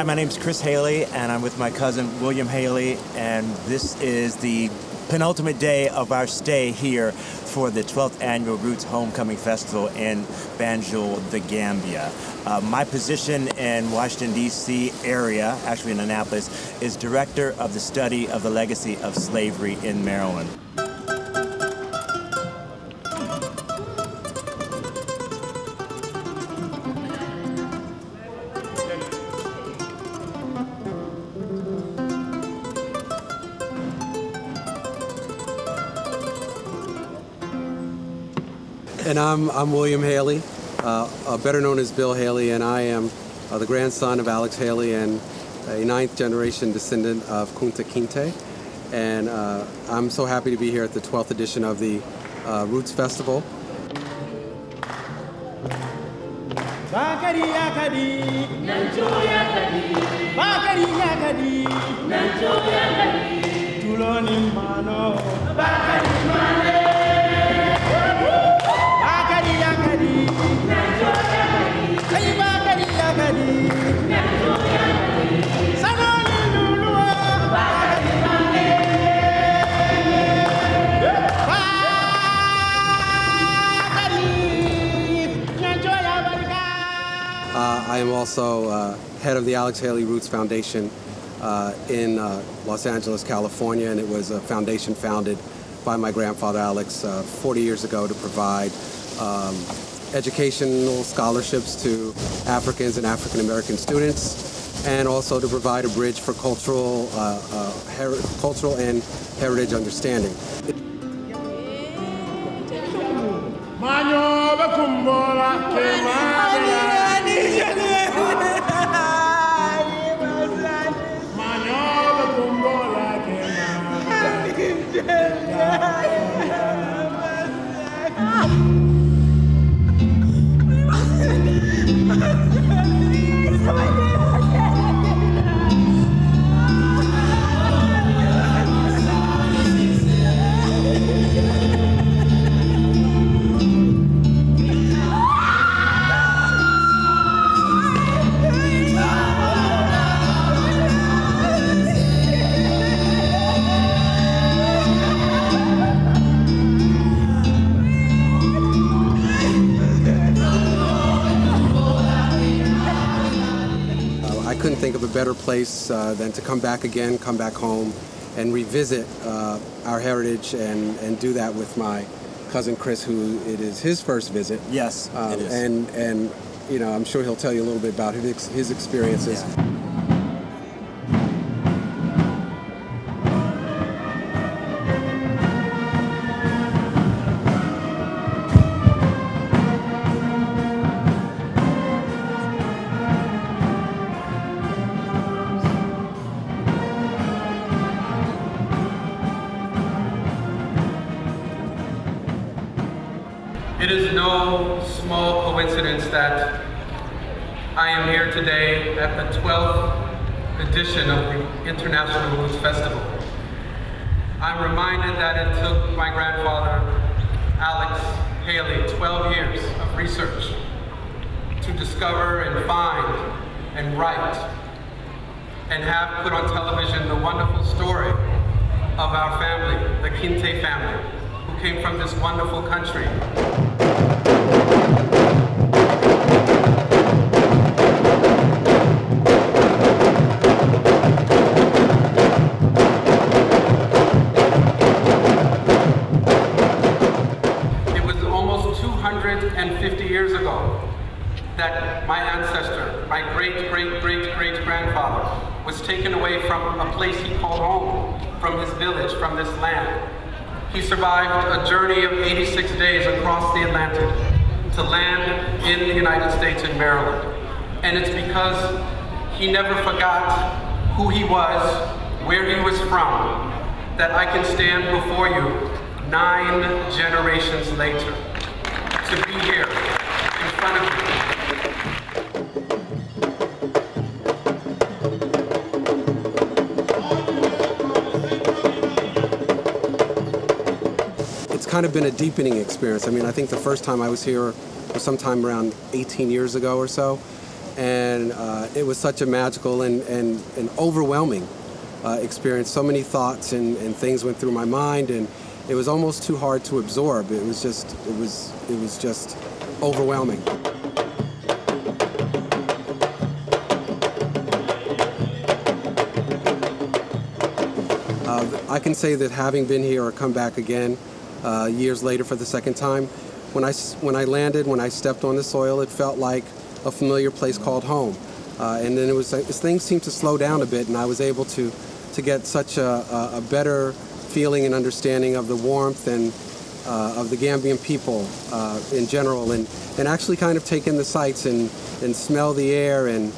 Hi, my name's Chris Haley, and I'm with my cousin William Haley, and this is the penultimate day of our stay here for the 12th Annual Roots Homecoming Festival in Banjul, the Gambia. My position in Washington, D.C. area, actually in Annapolis, is Director of the Study of the Legacy of Slavery in Maryland. And I'm William Haley, better known as Bill Haley, and I am the grandson of Alex Haley and a 9th generation descendant of Kunta Kinte. And I'm so happy to be here at the 12th edition of the Roots Festival. I am also head of the Alex Haley Roots Foundation in Los Angeles, California, and it was a foundation founded by my grandfather Alex 40 years ago to provide educational scholarships to Africans and African American students, and also to provide a bridge for cultural and heritage understanding. I couldn't think of a better place than to come back again, come back home, and revisit our heritage and do that with my cousin Chris, who it is his first visit. Yes, it is. And you know, I'm sure he'll tell you a little bit about his experiences. Yeah. It is no small coincidence that I am here today at the 12th edition of the International Roots Festival. I'm reminded that it took my grandfather, Alex Haley, 12 years of research to discover and find and write and have put on television the wonderful story of our family, the Kinte family, who came from this wonderful country. It was almost 250 years ago that my ancestor, my great-great-great-great-grandfather, was taken away from a place he called home, from his village, from this land. He survived a journey of 86 days across the Atlantic to land in the United States in Maryland. And it's because he never forgot who he was, where he was from, that I can stand before you 9 generations later to be here in front of you. It's kind of been a deepening experience. I mean, I think the first time I was here was sometime around 18 years ago or so, and it was such a magical and overwhelming experience. So many thoughts and things went through my mind, and it was almost too hard to absorb. It was just overwhelming. I can say that having been here or come back again years later for the second time, when I landed, when I stepped on the soil, it felt like a familiar place called home. And then things seemed to slow down a bit, and I was able to get such a better feeling and understanding of the warmth and of the Gambian people in general, and actually kind of take in the sights and smell the air and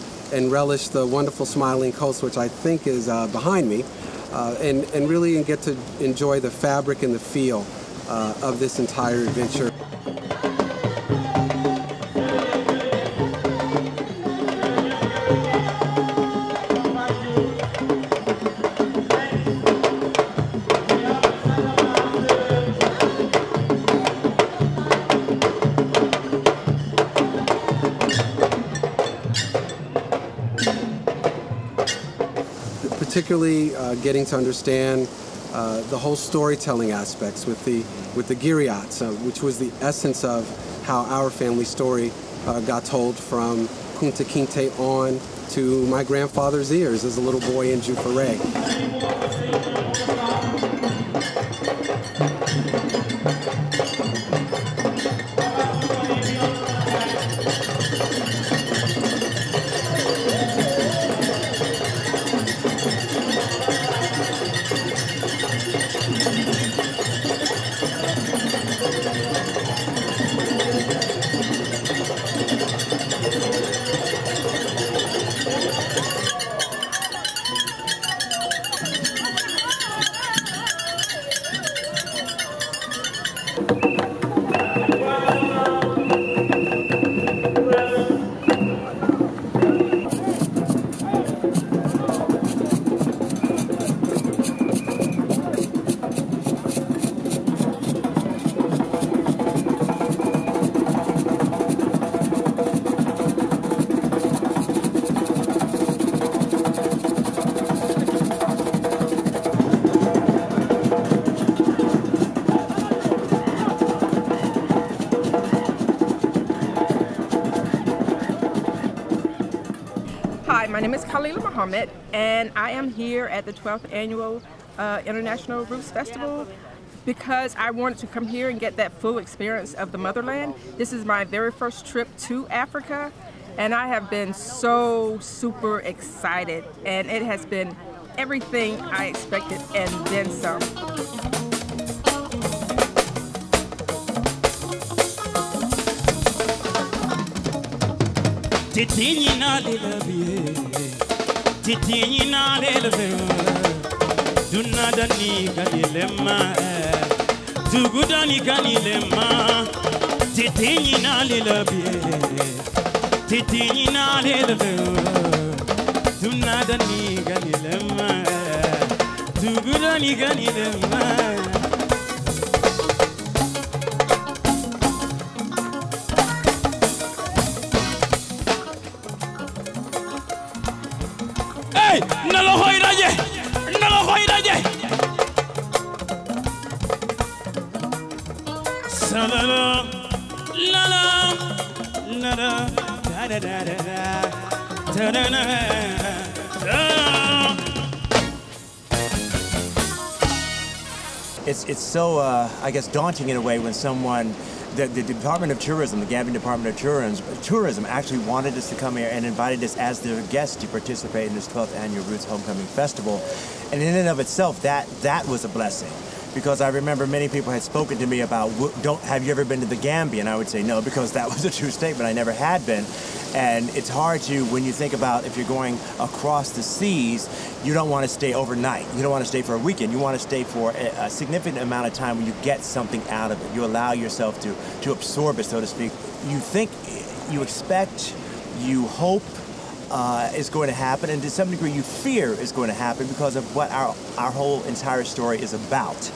relish the wonderful smiling coast, which I think is behind me, and really get to enjoy the fabric and the feel of this entire adventure. Particularly getting to understand the whole storytelling aspects with the griots, which was the essence of how our family story got told from Kunta Kinte on to my grandfather's ears as a little boy in Juparay. Hi, my name is Khalila Muhammad, and I am here at the 12th Annual International Roots Festival because I wanted to come here and get that full experience of the motherland. This is my very first trip to Africa, and I have been so super excited, and it has been everything I expected and then some. Titiñina lelabiye, titiñina lelabe, dunna dani kanilema, dugu dani kanilema, titiñina lelabiye, titiñina lelabe, dunna dani kanilema, dugu dani kanilema. Nalo hoiraje, nalo hoiraje. Salala, lala, lala, da da da da da, da da da. It's so I guess daunting in a way when someone. The Department of Tourism, the Gambian Department of Tourism actually wanted us to come here and invited us as their guests to participate in this 12th Annual Roots Homecoming Festival. And in and of itself, that was a blessing. Because I remember many people had spoken to me about, have you ever been to the Gambia? And I would say no, because that was a true statement. I never had been. And it's hard to, when you think about if you're going across the seas, you don't want to stay overnight. You don't want to stay for a weekend. You want to stay for a significant amount of time when you get something out of it. You allow yourself to absorb it, so to speak. You think, you expect, you hope is going to happen, and to some degree you fear is going to happen because of what our whole entire story is about.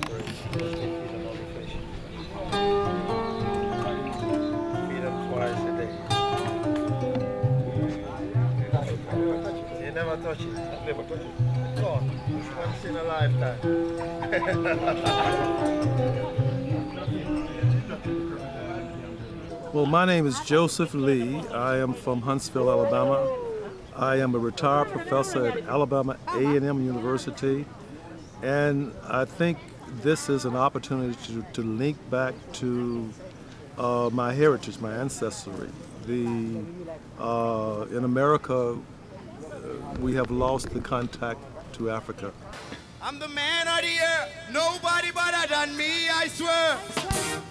Feed them twice a day. You never touch it? I've never touched it. God, once in a lifetime. Well, my name is Joseph Lee. I am from Huntsville, Alabama. I am a retired professor at Alabama A&M University, and I think this is an opportunity to link back to my heritage, my ancestry. In America, we have lost the contact to Africa. I'm the man of the year, nobody better than me, I swear.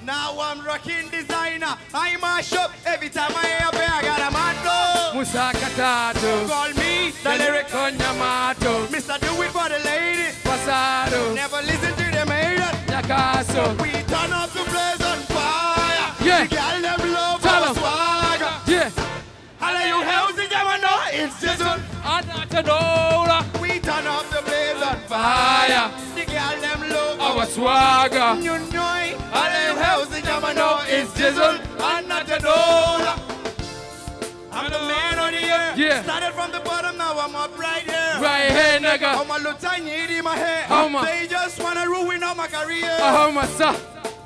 Now I'm rocking designer, I mash up every time I hear I got a man go. Musaka Tato, Call me the lyric Lyric on Yamato, Mr. Do it for the lady. Pasado, Never listen to them haters. Yakaso, We turn up the place on fire. Yeah. The girl them love Tell our 'em. swagger. yeah, All of you housing, you know it's just on. Anatanola, We turn up the place on Fire. The girl them love our swagger, You know it. All of you housing, you know it's just on. I'm not a dollar. I'm the man of the year. Yeah. Started from the bottom, now I'm up right here. right here, nigga, I'm a little tiny in my hair. How much? They just wanna ruin all my career. Ahomasa,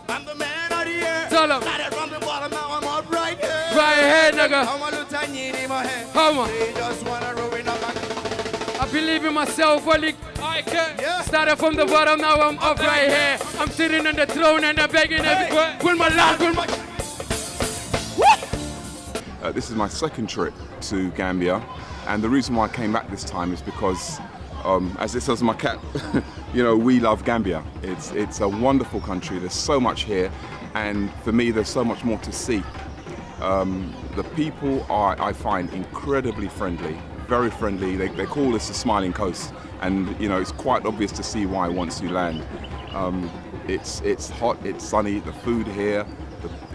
I'm the man of the year. Tell 'em. Started from the bottom, now I'm up right here. right here, nigga, I'm a little tiny in my hair. Homa. They just wanna ruin all my career. I believe in myself, only I can. Yeah. Started from the bottom, now I'm up right here. I'm sitting on the throne and I'm begging everywhere. With my life, with my... This is my second trip to Gambia, and the reason why I came back this time is because, as it says on my cap, you know, we love Gambia. It's a wonderful country. There's so much here, and for me, there's so much more to see. The people are, I find, incredibly friendly, very friendly. They call this the Smiling Coast, and you know, it's quite obvious to see why once you land. It's hot, it's sunny. The food here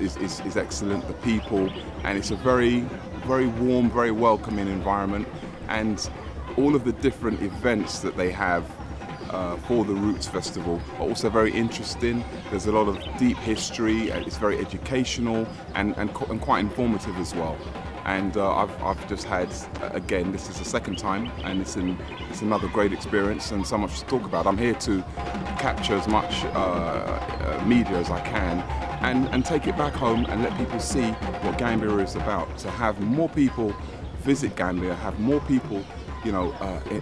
is excellent. The people, and it's a very warm, very welcoming environment, and all of the different events that they have for the Roots Festival are also very interesting. There's a lot of deep history, and it's very educational and quite informative as well. And I've just had, again, this is the second time, and it's another great experience and so much to talk about. I'm here to capture as much media as I can and take it back home and let people see what Gambia is about. To have more people visit Gambia, have more people, you know,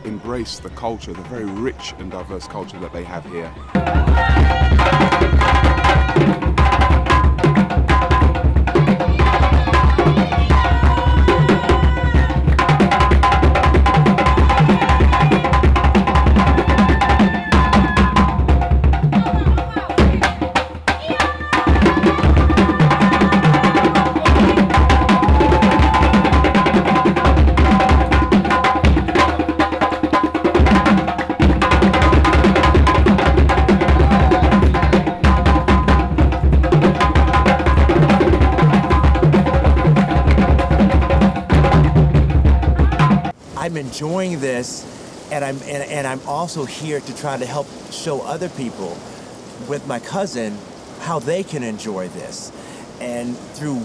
embrace the culture, the very rich and diverse culture that they have here. I'm enjoying this, and I'm also here to try to help show other people with my cousin how they can enjoy this. And through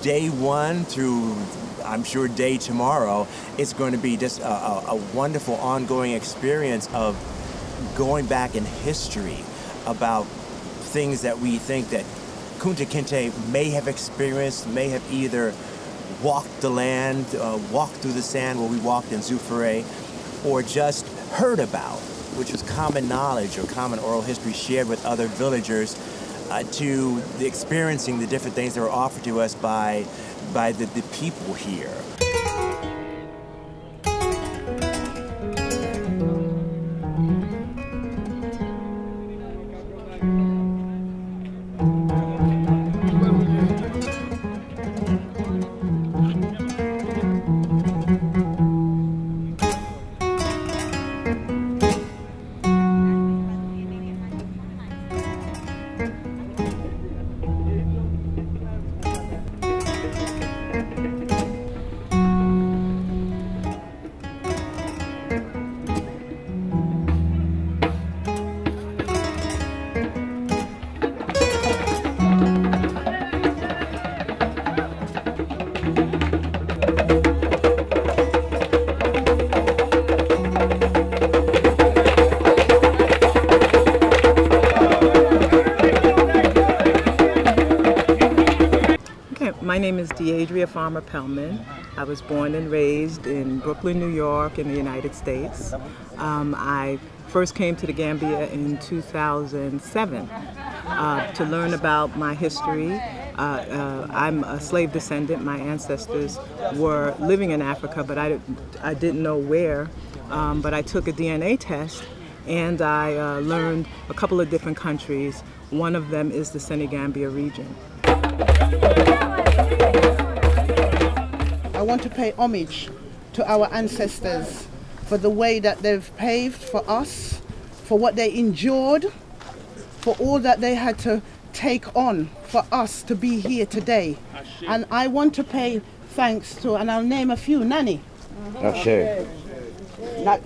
day one, through I'm sure day tomorrow, it's going to be just a wonderful ongoing experience of going back in history about things that we think that Kunta Kinte may have experienced, may have either walked the land, walked through the sand where we walked in Zufere, or just heard about, which was common knowledge or common oral history shared with other villagers, to experiencing the different things that were offered to us by the people here. name is Deidria Farmer Pellman. I was born and raised in Brooklyn, New York, in the United States. I first came to the Gambia in 2007 to learn about my history. I'm a slave descendant. My ancestors were living in Africa, but I didn't know where. But I took a DNA test, and I learned a couple of different countries. One of them is the Senegambia region. I want to pay homage to our ancestors for the way that they've paved for us, for what they endured, for all that they had to take on for us to be here today. And I want to pay thanks to, and I'll name a few, Nanny. Ashe.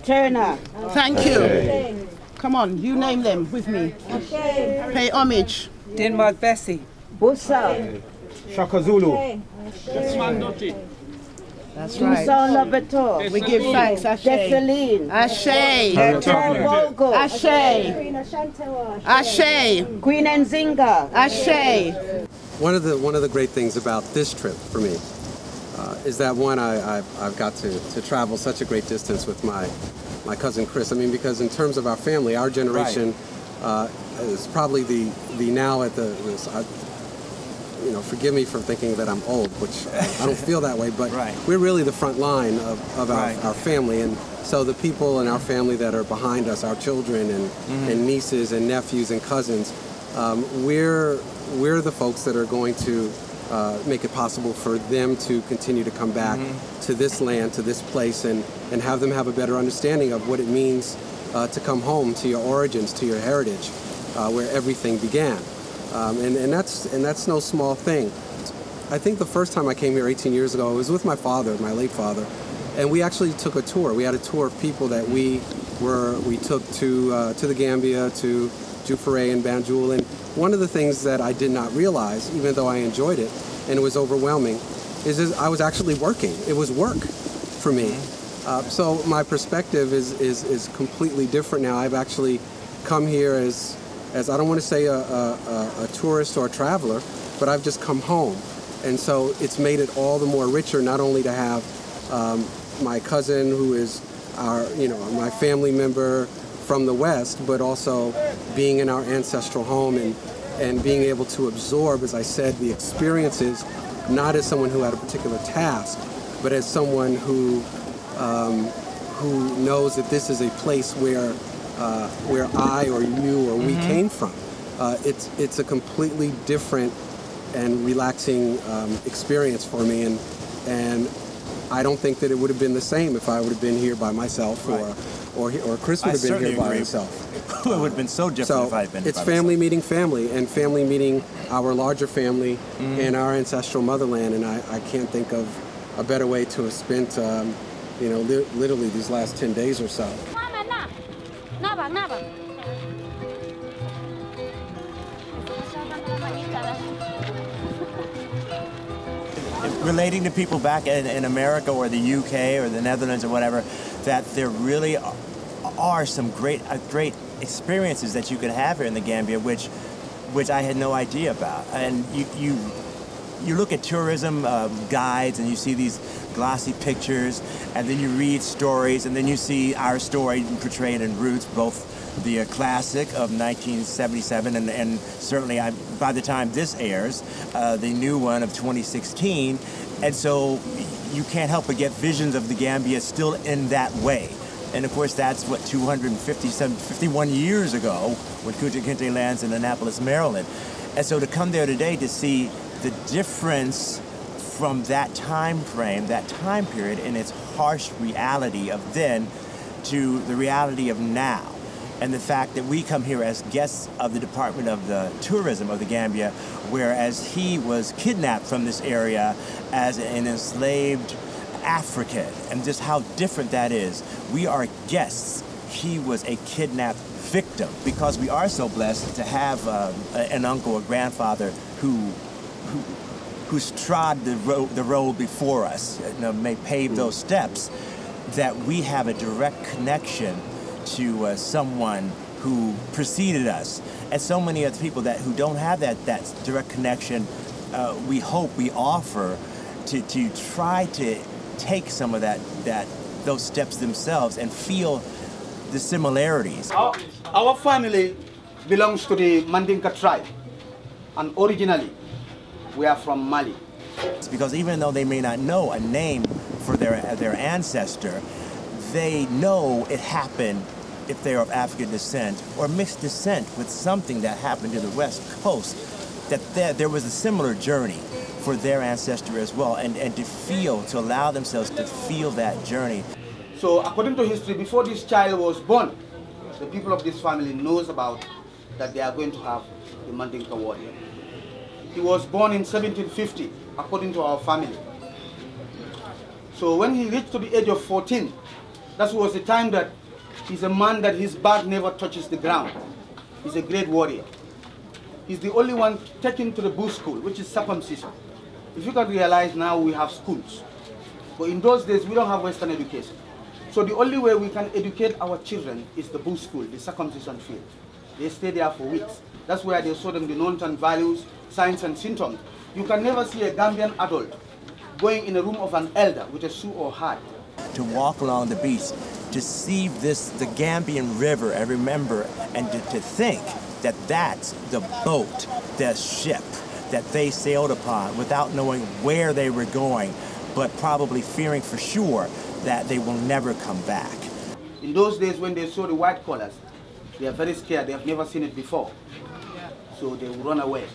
Turner. Thank you. Ashe. Come on, you name them with me. Pay homage. Denmark Bessie. Busa. Shaka Zulu. That's right. We give thanks. Ashe. Ashe. Ashe. Ashe. Queen Nzinga. Ashe. One of the great things about this trip for me is that one, I've got to travel such a great distance with my cousin Chris. I mean, because in terms of our family, our generation is probably the now at forgive me for thinking that I'm old, which I don't feel that way, but we're really the front line of our family. And so the people in our family that are behind us, our children and nieces and nephews and cousins, we're the folks that are going to make it possible for them to continue to come back to this land, to this place, and have them have a better understanding of what it means to come home, to your origins, to your heritage, where everything began. And that's no small thing. I think the first time I came here 18 years ago, it was with my father, my late father, and we actually took a tour. We had a tour of people that we took to the Gambia, to Jufere and Banjul, and one of the things that I did not realize, even though I enjoyed it, and it was overwhelming, is I was actually working. It was work for me. So my perspective is completely different now. I've actually come here as I don't want to say a tourist or a traveler, but I've just come home. And so it's made it all the more richer, not only to have my cousin who is my family member from the West, but also being in our ancestral home and being able to absorb, as I said, the experiences, not as someone who had a particular task, but as someone who knows that this is a place where I or you or we came from. It's a completely different and relaxing experience for me, and I don't think that it would have been the same if I would have been here by myself, or Chris would have been here by himself. It would have been so different if I had been here it's by family meeting family, and family meeting our larger family and our ancestral motherland, and I can't think of a better way to have spent literally these last 10 days or so. Relating to people back in America or the UK or the Netherlands or whatever, that there really are some great experiences that you could have here in the Gambia, which I had no idea about. And you look at tourism guides and you see these glossy pictures, and then you read stories, and then you see our story portrayed in Roots, both the classic of 1977 and certainly by the time this airs, the new one of 2016. And so you can't help but get visions of the Gambia still in that way. And of course, that's what 51 years ago when Kunta Kinte lands in Annapolis, Maryland. And so to come there today to see the difference from that time frame, that time period, in its harsh reality of then to the reality of now. And the fact that we come here as guests of the Department of the Tourism of the Gambia, whereas he was kidnapped from this area as an enslaved African, and just how different that is. We are guests. He was a kidnapped victim, because we are so blessed to have an uncle or grandfather who trod the road before us, may pave those steps, that we have a direct connection to someone who preceded us. And so many other people who don't have that direct connection we hope we offer to try to take some of those steps themselves and feel the similarities. Our family belongs to the Mandinka tribe, and originally we are from Mali. Because even though they may not know a name for their ancestor, they know it happened if they're of African descent or mixed descent with something that happened to the West Coast, that there was a similar journey for their ancestor as well, and to allow themselves to feel that journey. So according to history, before this child was born, the people of this family knows about that they are going to have the Mandinka warrior. He was born in 1750, according to our family. So when he reached to the age of 14, that was the time that he's a man that his back never touches the ground. He's a great warrior. He's the only one taken to the bush school, which is circumcision. If you can realize now we have schools. But in those days, we don't have Western education. So the only way we can educate our children is the bush school, the circumcision field. They stay there for weeks. That's where they show them the non-term values, signs and symptoms. You can never see a Gambian adult going in a room of an elder with a shoe or hat. To walk along the beach, to see the Gambian river and remember, and to think that that's the boat, the ship that they sailed upon without knowing where they were going, but probably fearing for sure that they will never come back. In those days when they saw the white collars, they are very scared. They have never seen it before. So they will run away.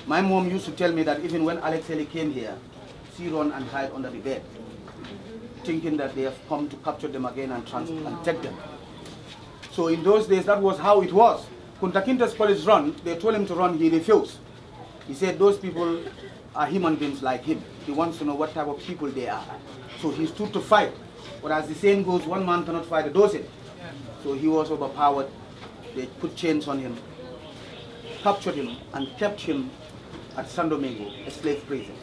My mom used to tell me that even when Alex Haley came here, she ran and hid under the bed, thinking that they have come to capture them again and take them. So in those days, that was how it was. Kunta Kinte's police run, they told him to run, he refused. He said those people are human beings like him. He wants to know what type of people they are. So he stood to fight. But as the saying goes, one man cannot fight a dozen. So he was overpowered. They put chains on him, captured him, and kept him at San Domingo, a slave prison,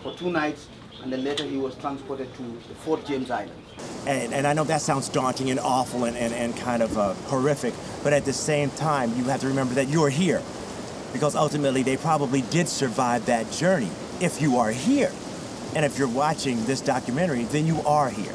for 2 nights, and then later he was transported to the Fort James Island. And I know that sounds daunting and awful and kind of horrific, but at the same time, you have to remember that you're here, because ultimately they probably did survive that journey if you are here. And if you're watching this documentary, then you are here.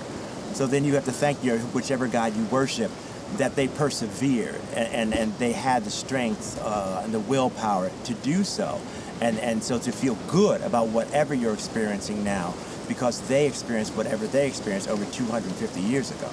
So then you have to thank whichever God you worship, that they persevered and they had the strength and the willpower to do so. And so to feel good about whatever you're experiencing now, because they experienced whatever they experienced over 250 years ago.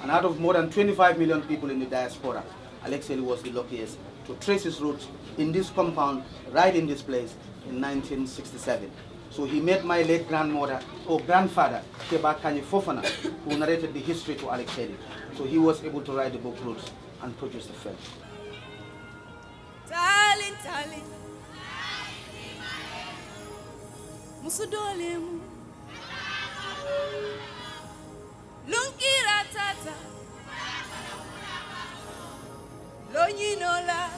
And out of more than 25 million people in the diaspora, Alex Haley was the luckiest to trace his roots in this compound, right in this place, in 1967. So he met my late grandmother, or grandfather, Keba Kanye Fofana, who narrated the history to Alex Haley. So he was able to write the book Roots and produce the film. Talent, talent. Musudolemu. Lunkira tata. Lonyinola.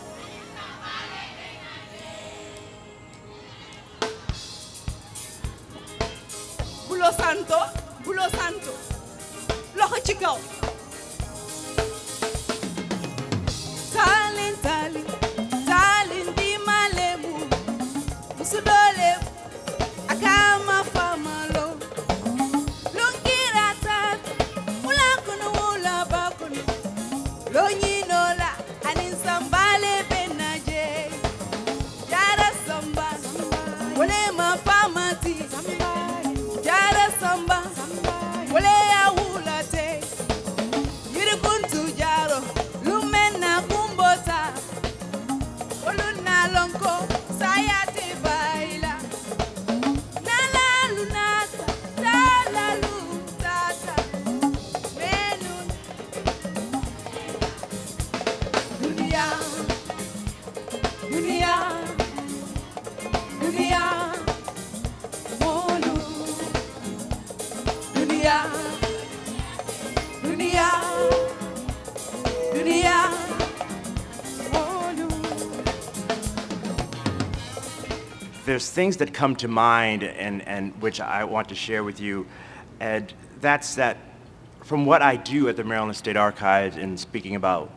Bulo santo. Loxo ci kaw. Talent, talent. Talent di malemu. Musudolemu. Akama famalo. Lunkira tata. Ula kono ula bakono. Lonyinola. Anin sambale benaje. Jara samba. Wole ma famati. Jara samba. Wole ya hulate. Yiri kuntu jaro. Lumena kumbota. Oluna lonko. Sayate baila. Nala lunata. Tala lutata. Menun. Dunia. Dunia. Dunia. Molu. Dunia. Dunia. Dunia. Molu. There's things that come to mind and which I want to share with you, and that's that from what I do at the Maryland State Archives in speaking about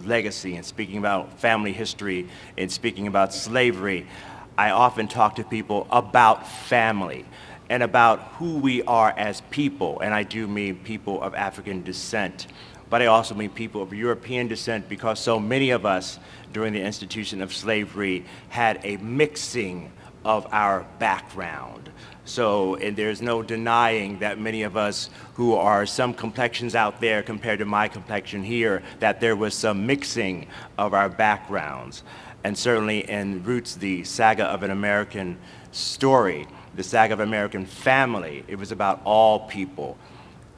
legacy and speaking about family history and speaking about slavery, I often talk to people about family and about who we are as people, and I do mean people of African descent, but I also mean people of European descent, because so many of us during the institution of slavery had a mixing of our background. So, and there's no denying that many of us who are some complexions out there compared to my complexion here, that there was some mixing of our backgrounds. And certainly in Roots, the saga of an American story, the saga of American family, it was about all people.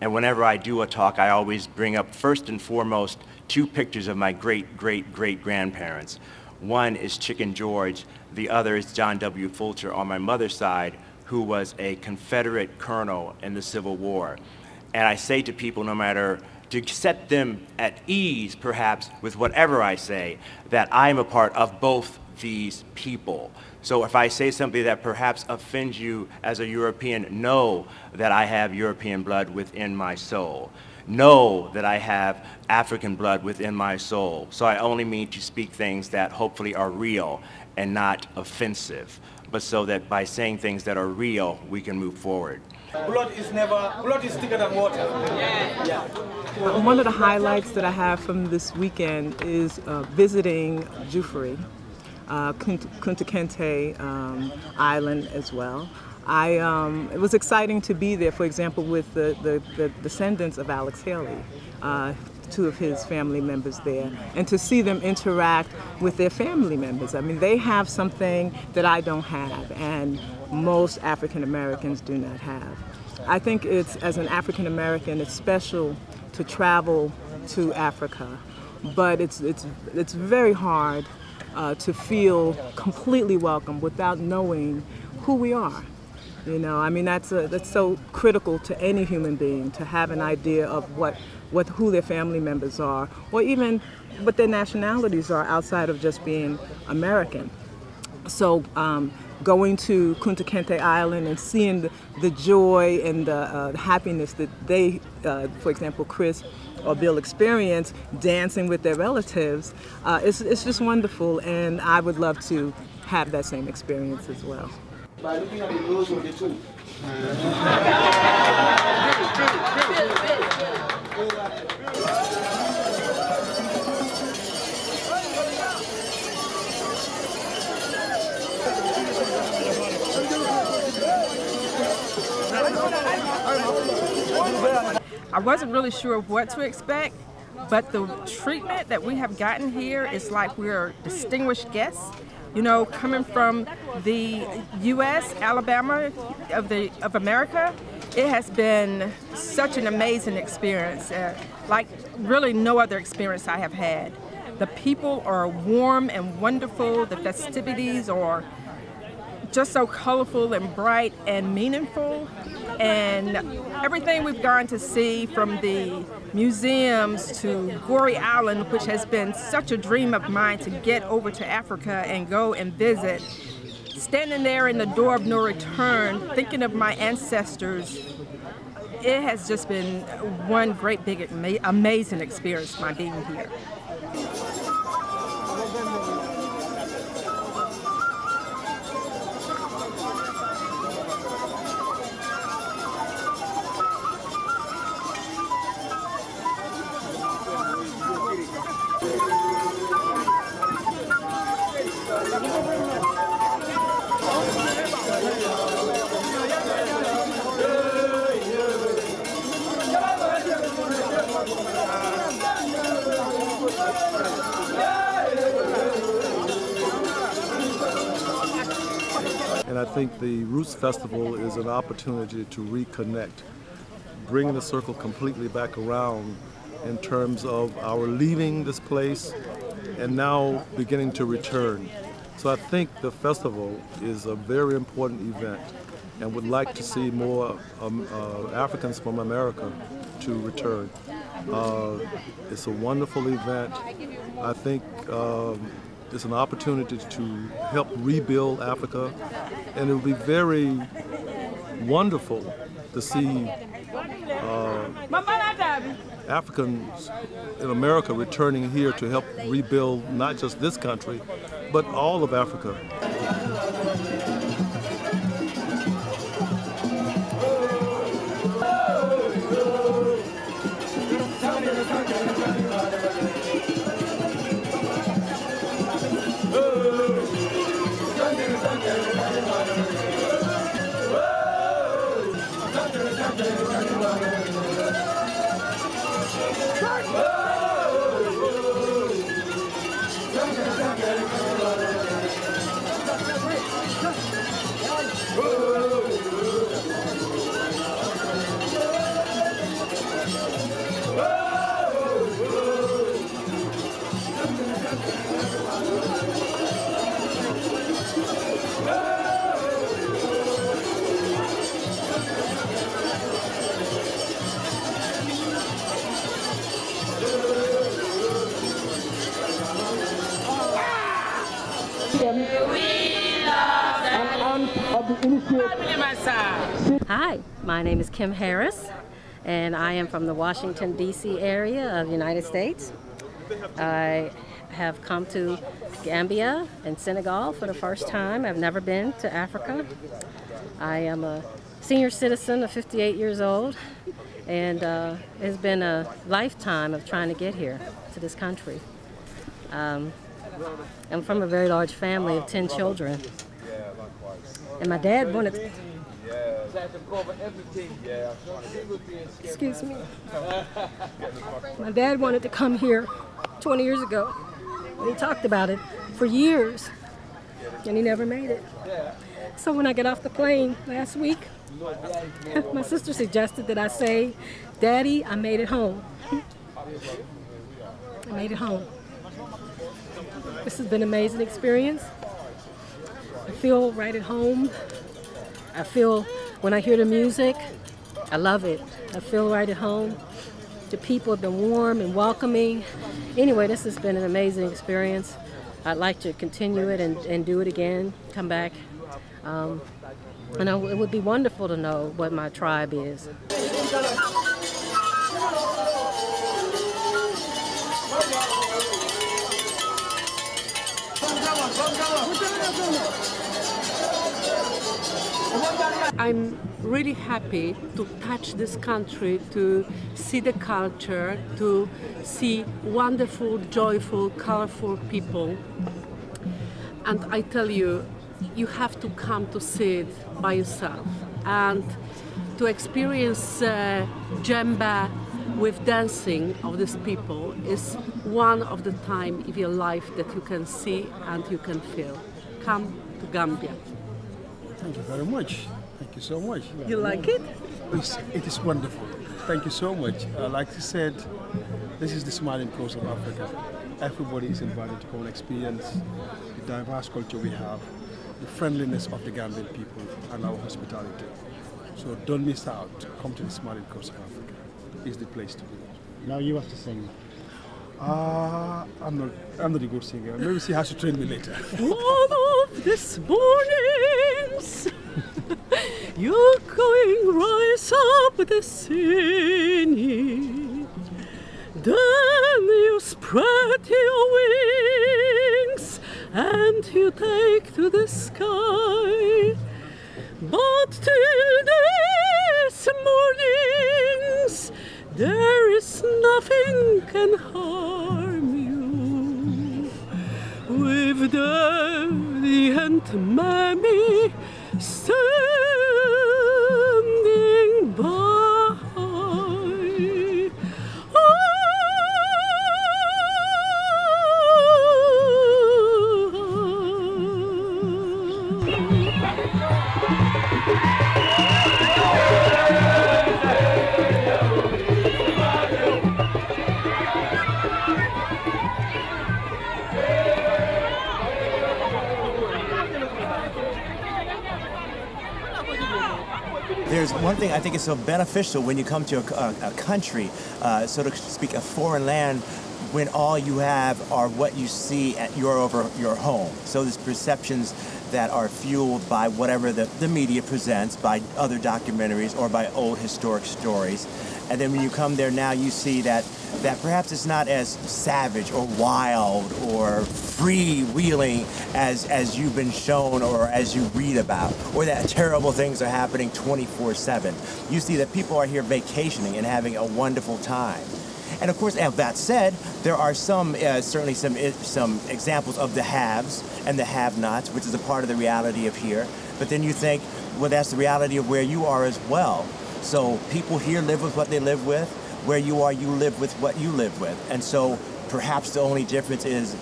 And whenever I do a talk, I always bring up first and foremost 2 pictures of my great-great-great-grandparents. One is Chicken George, the other is John W. Fulcher on my mother's side, who was a Confederate colonel in the Civil War. And I say to people, no matter, to set them at ease perhaps with whatever I say, that I'm a part of both these people. So if I say something that perhaps offends you as a European, know that I have European blood within my soul. Know that I have African blood within my soul. So I only mean to speak things that hopefully are real and not offensive, but so that by saying things that are real, we can move forward. Blood is thicker than water. Yeah. One of the highlights that I have from this weekend is visiting Jufuri, Kunta Kinte Island as well. It was exciting to be there, for example, with the descendants of Alex Haley, 2 of his family members there, and to see them interact with their family members. I mean, they have something that I don't have, and most African Americans do not have. I think it's, as an African American, it's special to travel to Africa, but it's very hard to feel completely welcome without knowing who we are. You know, I mean, that's so critical to any human being, to have an idea of who their family members are, or even what their nationalities are outside of just being American. So going to Kunta Kinte Island and seeing the joy and the happiness that they, for example, Chris or Bill experience dancing with their relatives, it's just wonderful, and I would love to have that same experience as well. By looking at the nose of the 2. I wasn't really sure of what to expect, but the treatment that we have gotten here is like we're distinguished guests. You know, coming from the U.S., Alabama of America, it has been such an amazing experience, like really no other experience I have had. The people are warm and wonderful. The festivities are just so colorful and bright and meaningful. And everything we've gone to see, from the museums to Goree Island, which has been such a dream of mine to get over to Africa and go and visit, standing there in the door of no return, thinking of my ancestors, it has just been one great big amazing experience, my being here. And I think the Roots Festival is an opportunity to reconnect, bringing the circle completely back around in terms of our leaving this place and now beginning to return. So I think the festival is a very important event and would like to see more Africans from America to return. It's a wonderful event. I think it's an opportunity to help rebuild Africa, and it will be very wonderful to see Africans in America returning here to help rebuild not just this country, but all of Africa. Hi, my name is Kim Harris, and I am from the Washington, D.C. area of the United States. I have come to Gambia and Senegal for the first time. I've never been to Africa. I am a senior citizen of 58 years old, and it's been a lifetime of trying to get here to this country. I'm from a very large family of 10 children. And my dad wanted to, excuse me. My dad wanted to come here 20 years ago. And he talked about it for years, and he never made it. So when I got off the plane last week, my sister suggested that I say, "Daddy, I made it home." I made it home. This has been an amazing experience. I feel right at home. I feel when I hear the music, I love it. I feel right at home. The people have been warm and welcoming. Anyway, this has been an amazing experience. I'd like to continue it and do it again, come back. And it would be wonderful to know what my tribe is. I'm really happy to touch this country, to see the culture, to see wonderful, joyful, colorful people. And I tell you, you have to come to see it by yourself and to experience djembe with dancing of these people is one of the time in your life that you can see and you can feel. Come to Gambia. Thank you very much. Thank you so much. You like it? It is wonderful. Thank you so much. Like you said, this is the smiling coast of Africa. Everybody is invited to come and experience the diverse culture we have, the friendliness of the Gambian people, and our hospitality. So don't miss out. Come to the smiling coast of Africa. It's the place to be. Now you have to sing. I'm not a good singer. Maybe she has to train me later. One of these mornings, you're going rise up the singing. Then you spread your wings and you take to the sky. But till this mornings, there is nothing can harm you. With Daddy and Mommy standing by. There's one thing I think is so beneficial when you come to a country, so to speak, a foreign land, when all you have are what you see at your home. So there's perceptions that are fueled by whatever the media presents, by other documentaries or by old historic stories. And then when you come there now, you see that perhaps it's not as savage or wild or freewheeling as you've been shown or as you read about, or that terrible things are happening 24/7. You see that people are here vacationing and having a wonderful time. And of course, that said, there are certainly some examples of the haves and the have-nots, which is a part of the reality of here. But then you think, well, that's the reality of where you are as well. So people here live with what they live with. Where you are, you live with what you live with. And so perhaps the only difference is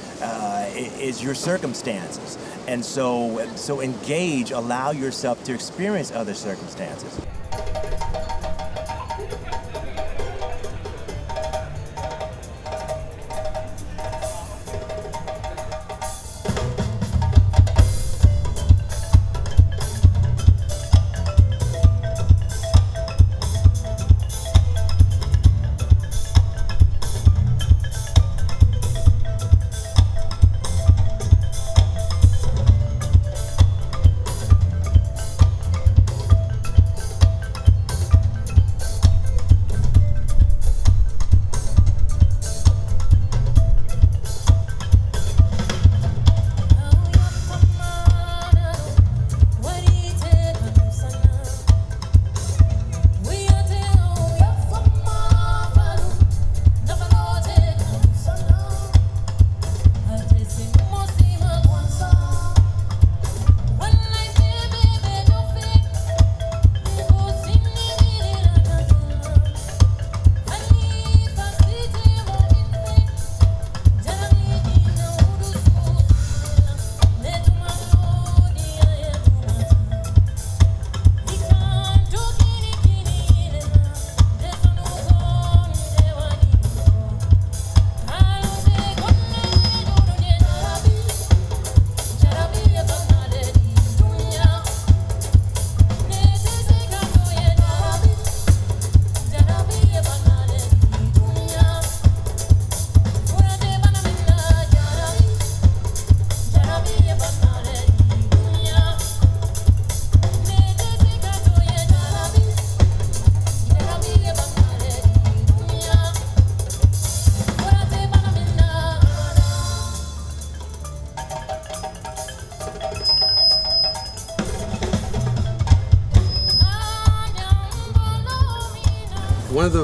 your circumstances. And so engage, allow yourself to experience other circumstances.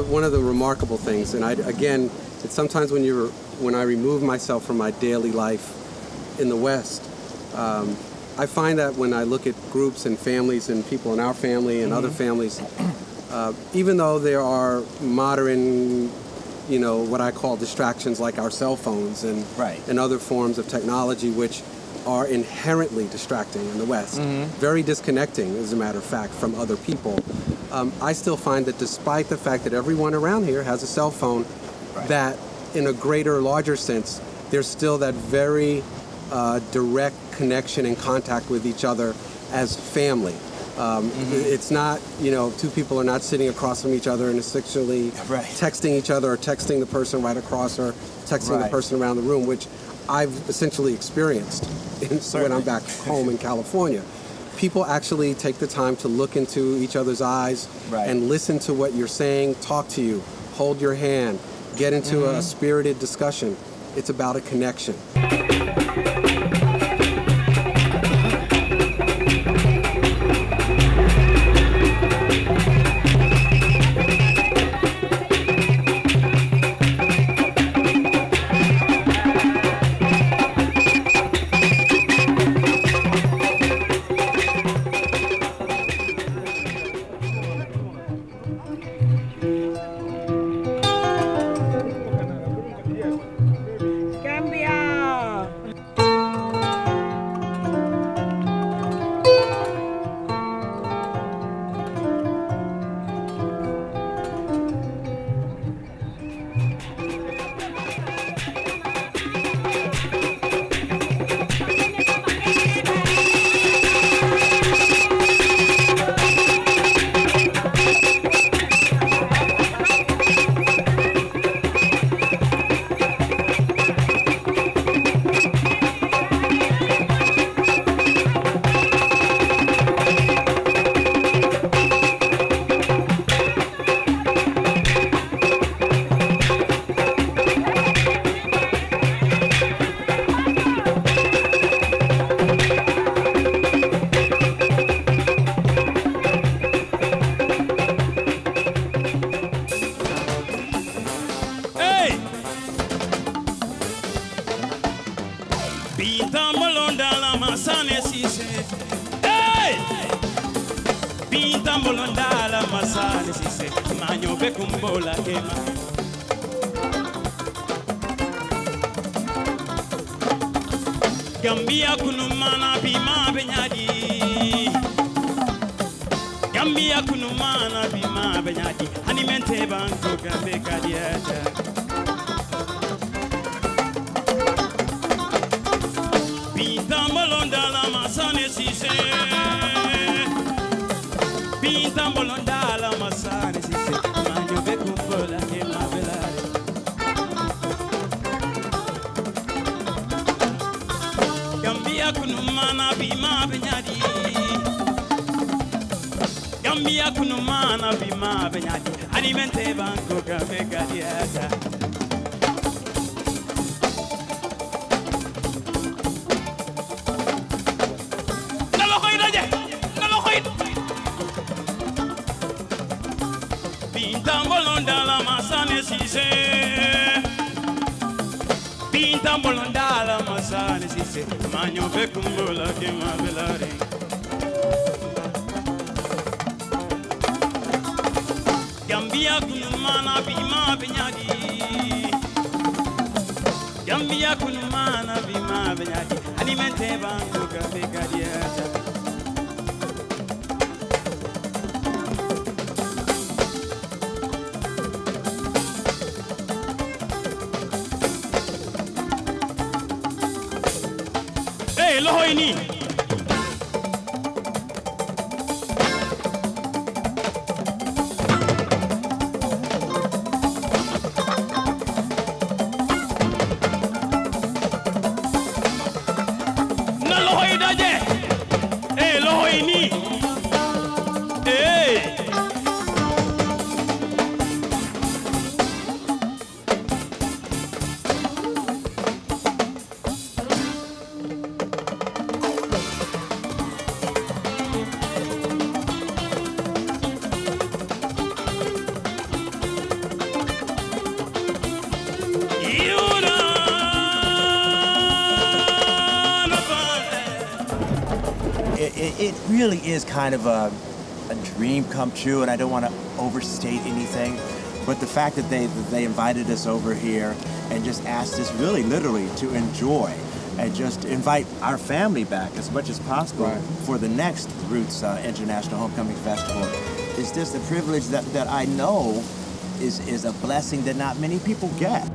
One of the remarkable things, and again, it's sometimes when I remove myself from my daily life in the West, I find that when I look at groups and families and people in our family and other families, even though there are modern, what I call distractions like our cell phones and other forms of technology which are inherently distracting in the West, very disconnecting, as a matter of fact, from other people. I still find that despite the fact that everyone around here has a cell phone, that in a greater, larger sense, there's still that very direct connection and contact with each other as family. It's not, two people are not sitting across from each other and essentially texting each other or texting the person right across or texting the person around the room, which I've essentially experienced when I'm back home in California. People actually take the time to look into each other's eyes and listen to what you're saying, talk to you, hold your hand, get into a spirited discussion. It's about a connection. Gambia! Sise. Hey! Pinta molondala masane Sise. Manyo bekumbola kema. Gambia kunumana bima benyadi. Gambia kunumana bima benyadi. Hanimente banko gambe kadiata. Pinta molondala masane Sise. Pinta molondala masane Sise. Manyo bekumbola kema belare. Gambia kunumana bima benyadi. Gambia kunumana bima benyadi. Animente banko gabe gadiata. Nalo koy daje. Nalo koy. Pinta molondala masane Sise. Pinta molondala masane Sise. Manyo bekumbola kema belare. Gambia kunumana bima benyadi. Gambia kunumana bima benyadi. Animente banko gabe gadiata. Hey, lohoini. Na lohoi daje. Hey, lohoini. Hey. It really is kind of a dream come true, and I don't want to overstate anything, but the fact that they invited us over here and just asked us really literally to enjoy and just invite our family back as much as possible for the next Roots International Homecoming Festival is just a privilege that I know is a blessing that not many people get.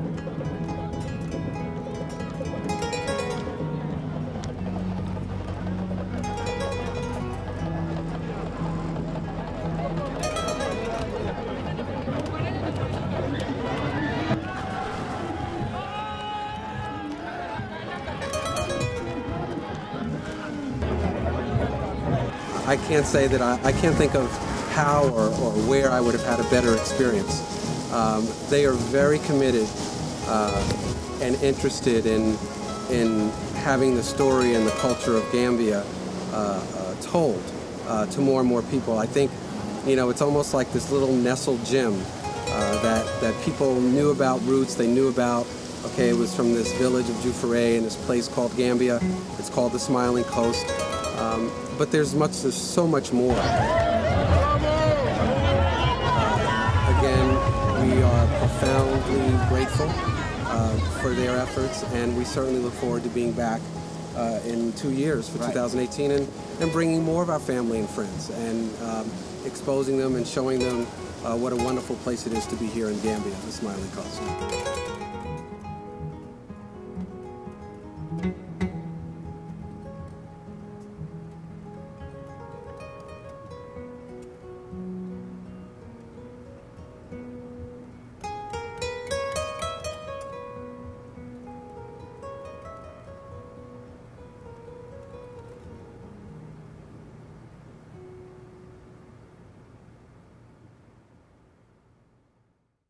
I can't say that I can't think of how or where I would have had a better experience. They are very committed and interested in having the story and the culture of Gambia told to more and more people. I think, you know, it's almost like this little nestled gem that people knew about Roots. They knew about, okay, it was from this village of Jufere in this place called Gambia. It's called the Smiling Coast. But there's so much more. Again, we are profoundly grateful for their efforts, and we certainly look forward to being back in 2 years for 2018 and bringing more of our family and friends and exposing them and showing them what a wonderful place it is to be here in Gambia, the Smiling Coast.